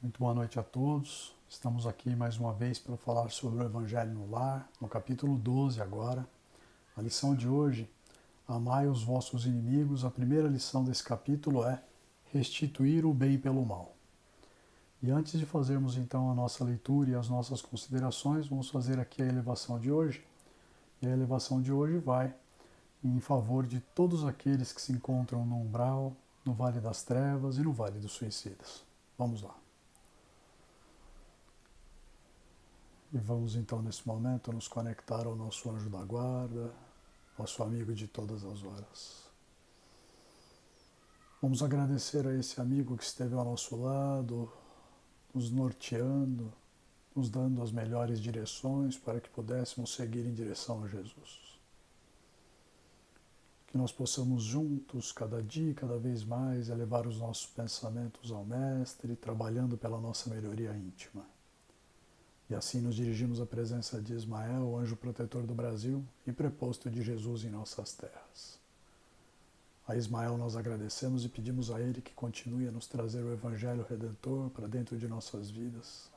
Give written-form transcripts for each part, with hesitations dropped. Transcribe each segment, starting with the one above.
Muito boa noite a todos. Estamos aqui mais uma vez para falar sobre o Evangelho no Lar, no capítulo 12 agora. A lição de hoje, amai os vossos inimigos. A primeira lição desse capítulo é restituir o bem pelo mal. E antes de fazermos então a nossa leitura e as nossas considerações, vamos fazer aqui a elevação de hoje. E a elevação de hoje vai em favor de todos aqueles que se encontram no umbral, no Vale das Trevas e no Vale dos Suicidas. Vamos lá. E vamos então nesse momento nos conectar ao nosso anjo da guarda, nosso amigo de todas as horas. Vamos agradecer a esse amigo que esteve ao nosso lado, nos norteando, nos dando as melhores direções para que pudéssemos seguir em direção a Jesus. Que nós possamos juntos, cada dia e cada vez mais, elevar os nossos pensamentos ao Mestre, trabalhando pela nossa melhoria íntima. E assim nos dirigimos à presença de Ismael, o anjo protetor do Brasil e preposto de Jesus em nossas terras. A Ismael nós agradecemos e pedimos a ele que continue a nos trazer o Evangelho Redentor para dentro de nossas vidas.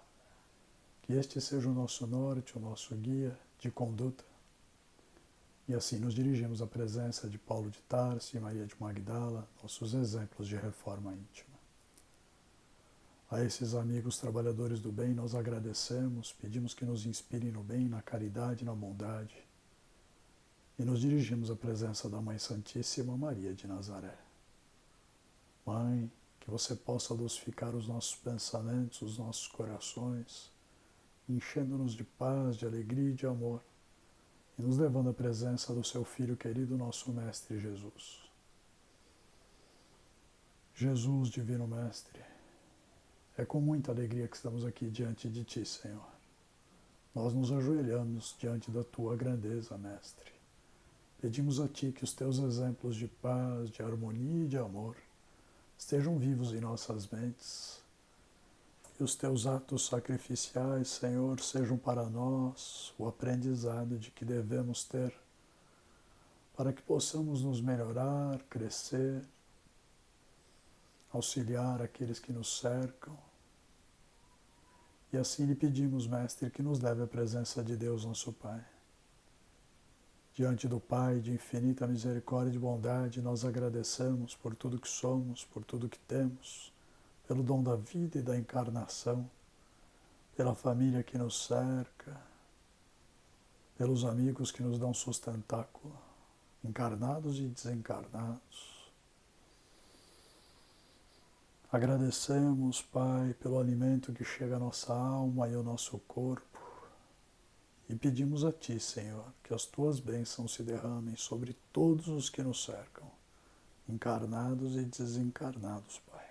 Que este seja o nosso norte, o nosso guia de conduta. E assim nos dirigimos à presença de Paulo de Tarso e Maria de Magdala, nossos exemplos de reforma íntima. A esses amigos trabalhadores do bem nós agradecemos, pedimos que nos inspirem no bem, na caridade e na bondade. E nos dirigimos à presença da Mãe Santíssima Maria de Nazaré. Mãe, que você possa lucificar os nossos pensamentos, os nossos corações, enchendo-nos de paz, de alegria e de amor, e nos levando à presença do seu Filho querido, nosso Mestre Jesus. Jesus, Divino Mestre, é com muita alegria que estamos aqui diante de Ti, Senhor. Nós nos ajoelhamos diante da Tua grandeza, Mestre. Pedimos a Ti que os Teus exemplos de paz, de harmonia e de amor estejam vivos em nossas mentes. Que os Teus atos sacrificiais, Senhor, sejam para nós o aprendizado de que devemos ter para que possamos nos melhorar, crescer, auxiliar aqueles que nos cercam. E assim lhe pedimos, Mestre, que nos leve à presença de Deus, nosso Pai. Diante do Pai de infinita misericórdia e bondade, nós agradecemos por tudo que somos, por tudo que temos, pelo dom da vida e da encarnação, pela família que nos cerca, pelos amigos que nos dão sustentáculo, encarnados e desencarnados. Agradecemos, Pai, pelo alimento que chega à nossa alma e ao nosso corpo e pedimos a Ti, Senhor, que as Tuas bênçãos se derramem sobre todos os que nos cercam, encarnados e desencarnados, Pai.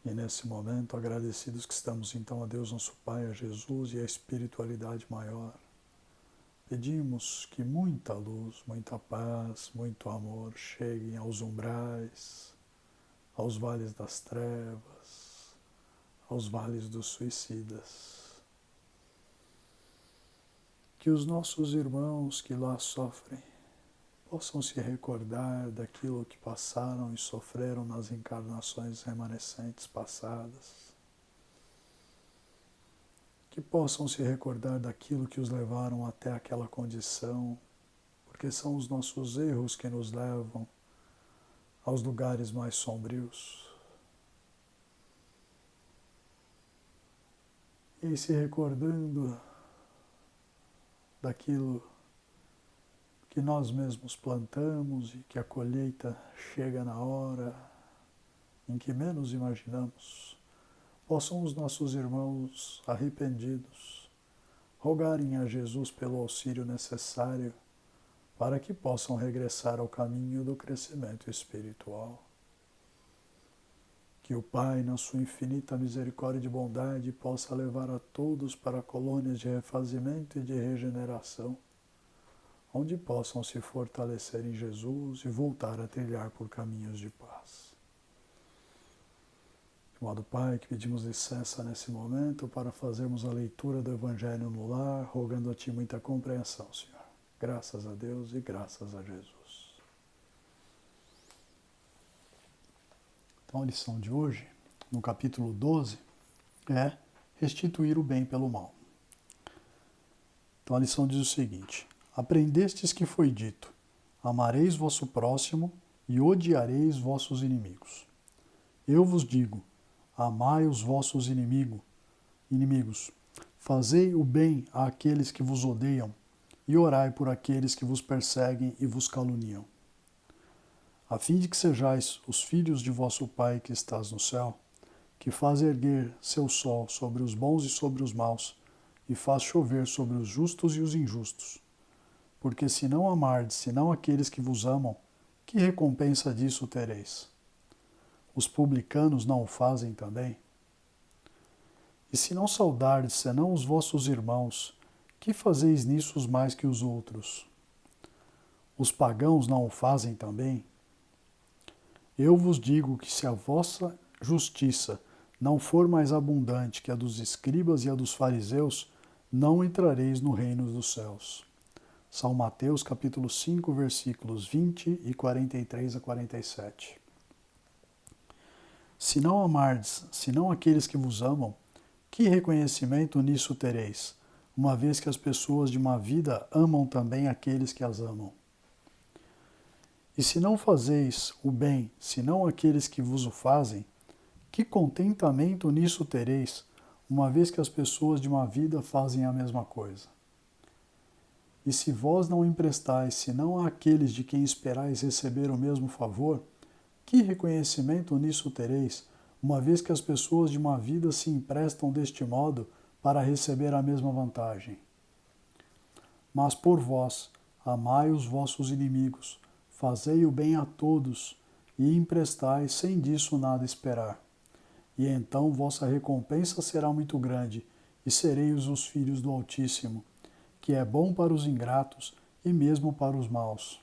E nesse momento, agradecidos que estamos então a Deus, nosso Pai, a Jesus e à espiritualidade maior, pedimos que muita luz, muita paz, muito amor cheguem aos umbrais, aos vales das trevas, aos vales dos suicidas. Que os nossos irmãos que lá sofrem possam se recordar daquilo que passaram e sofreram nas encarnações remanescentes passadas. Que possam se recordar daquilo que os levaram até aquela condição, porque são os nossos erros que nos levam aos lugares mais sombrios. E se recordando daquilo que nós mesmos plantamos e que a colheita chega na hora em que menos imaginamos, possam os nossos irmãos arrependidos rogarem a Jesus pelo auxílio necessário para que possam regressar ao caminho do crescimento espiritual. Que o Pai, na sua infinita misericórdia e bondade, possa levar a todos para colônias de refazimento e de regeneração, onde possam se fortalecer em Jesus e voltar a trilhar por caminhos de paz. De modo, Pai, que pedimos licença nesse momento para fazermos a leitura do Evangelho no lar, rogando a Ti muita compreensão, Senhor. Graças a Deus e graças a Jesus. Então, a lição de hoje no capítulo 12, é restituir o bem pelo mal. Então a lição diz o seguinte: aprendestes que foi dito, amareis vosso próximo e odiareis vossos inimigos. Eu vos digo, amai os vossos inimigos, fazei o bem àqueles que vos odeiam e orai por aqueles que vos perseguem e vos caluniam, a fim de que sejais os filhos de vosso Pai que estás no céu, que faz erguer seu sol sobre os bons e sobre os maus, e faz chover sobre os justos e os injustos. Porque se não amardes, senão aqueles que vos amam, que recompensa disso tereis? Os publicanos não o fazem também? E se não saudardes, senão os vossos irmãos, que fazeis nisso mais que os outros? Os pagãos não o fazem também? Eu vos digo que se a vossa justiça não for mais abundante que a dos escribas e a dos fariseus, não entrareis no reino dos céus. São Mateus capítulo 5, versículos 20 e 43 a 47. Se não amardes, senão aqueles que vos amam, que reconhecimento nisso tereis, uma vez que as pessoas de má vida amam também aqueles que as amam? E se não fazeis o bem, senão aqueles que vos o fazem, que contentamento nisso tereis, uma vez que as pessoas de má vida fazem a mesma coisa? E se vós não emprestais, senão àqueles de quem esperais receber o mesmo favor, que reconhecimento nisso tereis, uma vez que as pessoas de má vida se emprestam deste modo para receber a mesma vantagem? Mas por vós, amai os vossos inimigos, fazei o bem a todos, e emprestai sem disso nada esperar. E então vossa recompensa será muito grande, e sereis os filhos do Altíssimo, que é bom para os ingratos e mesmo para os maus.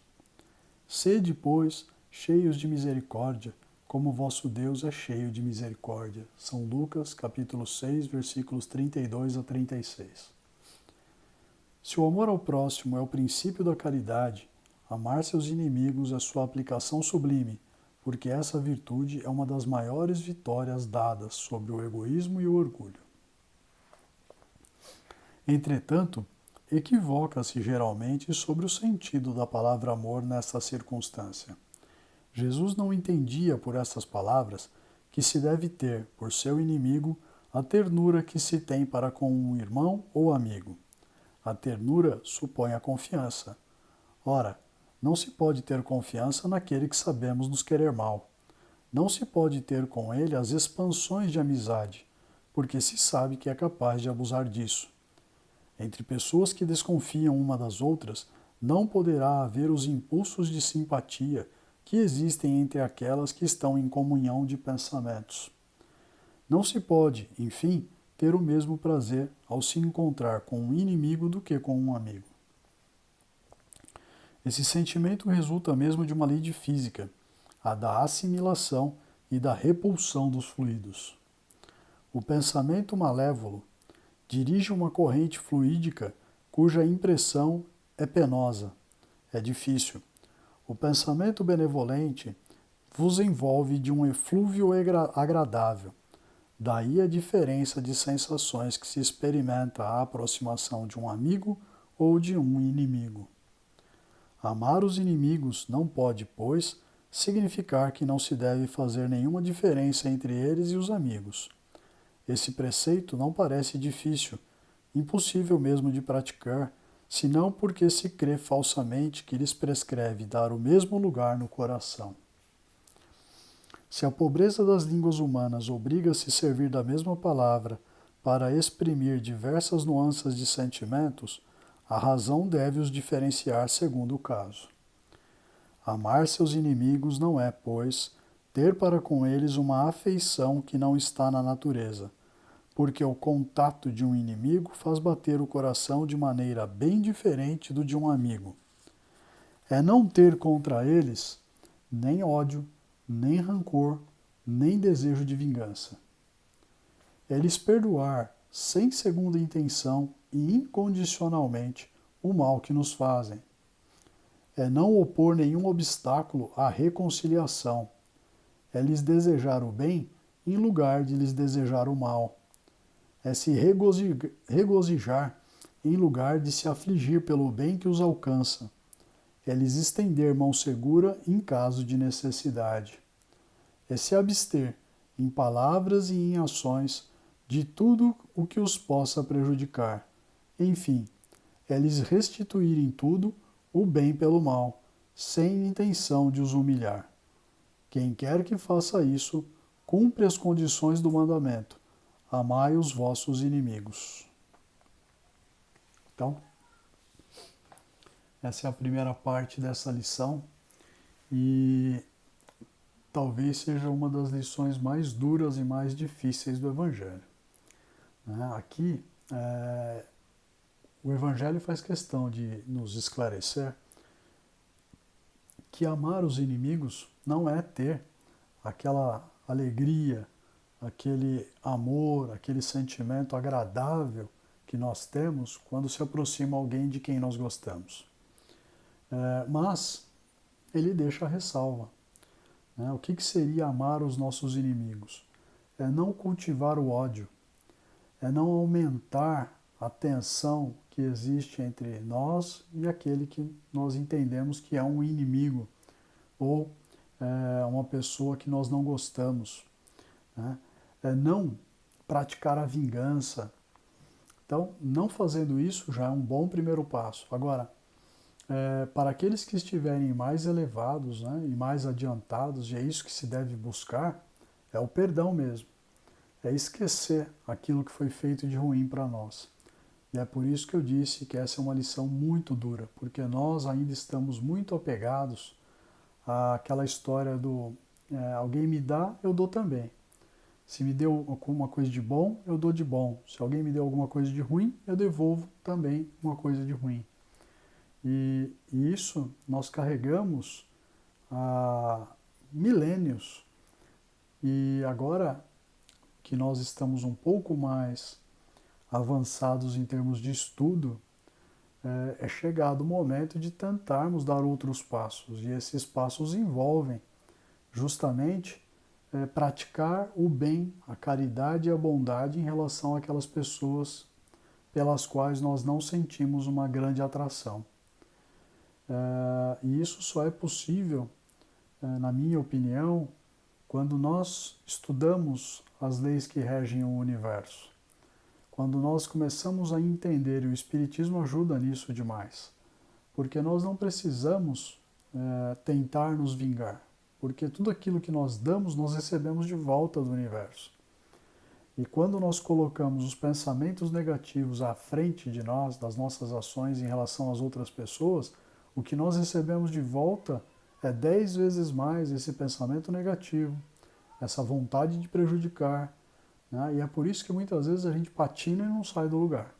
Sede, pois, cheios de misericórdia, como vosso Deus é cheio de misericórdia. São Lucas, capítulo 6, versículos 32 a 36. Se o amor ao próximo é o princípio da caridade, amar seus inimigos é sua aplicação sublime, porque essa virtude é uma das maiores vitórias dadas sobre o egoísmo e o orgulho. Entretanto, equivoca-se geralmente sobre o sentido da palavra amor nesta circunstância. Jesus não entendia por essas palavras que se deve ter, por seu inimigo, a ternura que se tem para com um irmão ou amigo. A ternura supõe a confiança. Ora, não se pode ter confiança naquele que sabemos nos querer mal. Não se pode ter com ele as expansões de amizade, porque se sabe que é capaz de abusar disso. Entre pessoas que desconfiam uma das outras, não poderá haver os impulsos de simpatia que existem entre aquelas que estão em comunhão de pensamentos. Não se pode, enfim, ter o mesmo prazer ao se encontrar com um inimigo do que com um amigo. Esse sentimento resulta mesmo de uma lei de física, a da assimilação e da repulsão dos fluidos. O pensamento malévolo dirige uma corrente fluídica cuja impressão é penosa, é difícil. O pensamento benevolente vos envolve de um eflúvio agradável. Daí a diferença de sensações que se experimenta à aproximação de um amigo ou de um inimigo. Amar os inimigos não pode, pois, significar que não se deve fazer nenhuma diferença entre eles e os amigos. Esse preceito não parece difícil, impossível mesmo de praticar, senão porque se crê falsamente que lhes prescreve dar o mesmo lugar no coração. Se a pobreza das línguas humanas obriga a se servir da mesma palavra para exprimir diversas nuances de sentimentos, a razão deve os diferenciar segundo o caso. Amar seus inimigos não é, pois, ter para com eles uma afeição que não está na natureza, porque o contato de um inimigo faz bater o coração de maneira bem diferente do de um amigo. É não ter contra eles nem ódio, nem rancor, nem desejo de vingança. É lhes perdoar, sem segunda intenção e incondicionalmente, o mal que nos fazem. É não opor nenhum obstáculo à reconciliação. É lhes desejar o bem em lugar de lhes desejar o mal. É se regozijar em lugar de se afligir pelo bem que os alcança. É lhes estender mão segura em caso de necessidade. É se abster, em palavras e em ações, de tudo o que os possa prejudicar. Enfim, é lhes restituir em tudo o bem pelo mal, sem intenção de os humilhar. Quem quer que faça isso, cumpre as condições do mandamento. Amai os vossos inimigos. Então, essa é a primeira parte dessa lição e talvez seja uma das lições mais duras e mais difíceis do Evangelho. Aqui, o Evangelho faz questão de nos esclarecer que amar os inimigos não é ter aquela alegria, aquele amor, aquele sentimento agradável que nós temos quando se aproxima alguém de quem nós gostamos. Mas ele deixa a ressalva. O que seria amar os nossos inimigos? É não cultivar o ódio, é não aumentar a tensão que existe entre nós e aquele que nós entendemos que é um inimigo ou uma pessoa que nós não gostamos. É não praticar a vingança. Então, não fazendo isso já é um bom primeiro passo. Agora, para aqueles que estiverem mais elevados, e mais adiantados, e é isso que se deve buscar, é o perdão mesmo. É esquecer aquilo que foi feito de ruim para nós. E é por isso que eu disse que essa é uma lição muito dura, porque nós ainda estamos muito apegados àquela história do alguém me dá, eu dou também. Se me deu alguma coisa de bom, eu dou de bom. Se alguém me deu alguma coisa de ruim, eu devolvo também uma coisa de ruim. E isso nós carregamos há milênios. E agora que nós estamos um pouco mais avançados em termos de estudo, é chegado o momento de tentarmos dar outros passos. E esses passos envolvem justamente praticar o bem, a caridade e a bondade em relação àquelas pessoas pelas quais nós não sentimos uma grande atração. E isso só é possível, na minha opinião, quando nós estudamos as leis que regem o universo. Quando nós começamos a entender, e o Espiritismo ajuda nisso demais, porque nós não precisamos tentar nos vingar, porque tudo aquilo que nós damos, nós recebemos de volta do universo. E quando nós colocamos os pensamentos negativos à frente de nós, das nossas ações em relação às outras pessoas, o que nós recebemos de volta é 10 vezes mais esse pensamento negativo, essa vontade de prejudicar. E é por isso que muitas vezes a gente patina e não sai do lugar.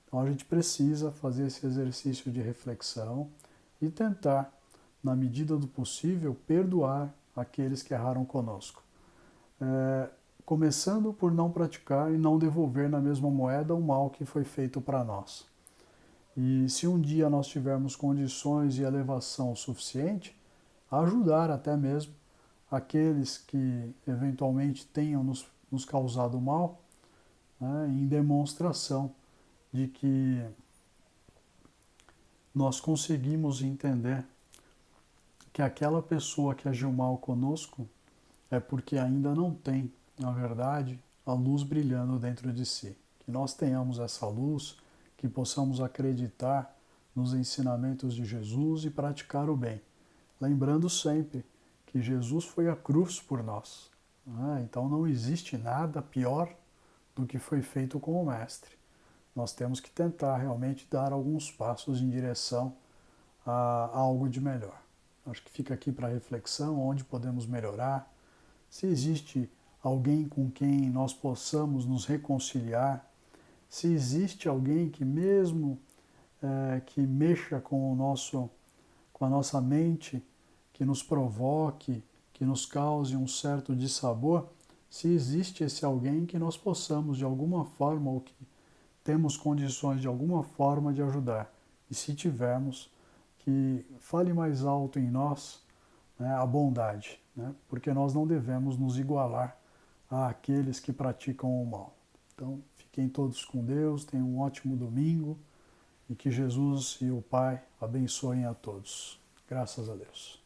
Então a gente precisa fazer esse exercício de reflexão e tentar, na medida do possível, perdoar aqueles que erraram conosco. Começando por não praticar e não devolver na mesma moeda o mal que foi feito para nós. E se um dia nós tivermos condições e elevação suficiente, ajudar até mesmo aqueles que eventualmente tenham nos causado mal, em demonstração de que nós conseguimos entender que aquela pessoa que agiu mal conosco é porque ainda não tem, na verdade, a luz brilhando dentro de si. Que nós tenhamos essa luz, que possamos acreditar nos ensinamentos de Jesus e praticar o bem. Lembrando sempre que Jesus foi à cruz por nós. Então não existe nada pior do que foi feito com o Mestre. Nós temos que tentar realmente dar alguns passos em direção a algo de melhor. Acho que fica aqui para reflexão, onde podemos melhorar, se existe alguém com quem nós possamos nos reconciliar, se existe alguém que mesmo que mexa com a nossa mente, que nos provoque, que nos cause um certo dissabor, se existe esse alguém que nós possamos de alguma forma ou que temos condições de alguma forma de ajudar. E se tivermos, que fale mais alto em nós a bondade, porque nós não devemos nos igualar àqueles que praticam o mal. Então, fiquem todos com Deus, tenham um ótimo domingo e que Jesus e o Pai abençoem a todos. Graças a Deus.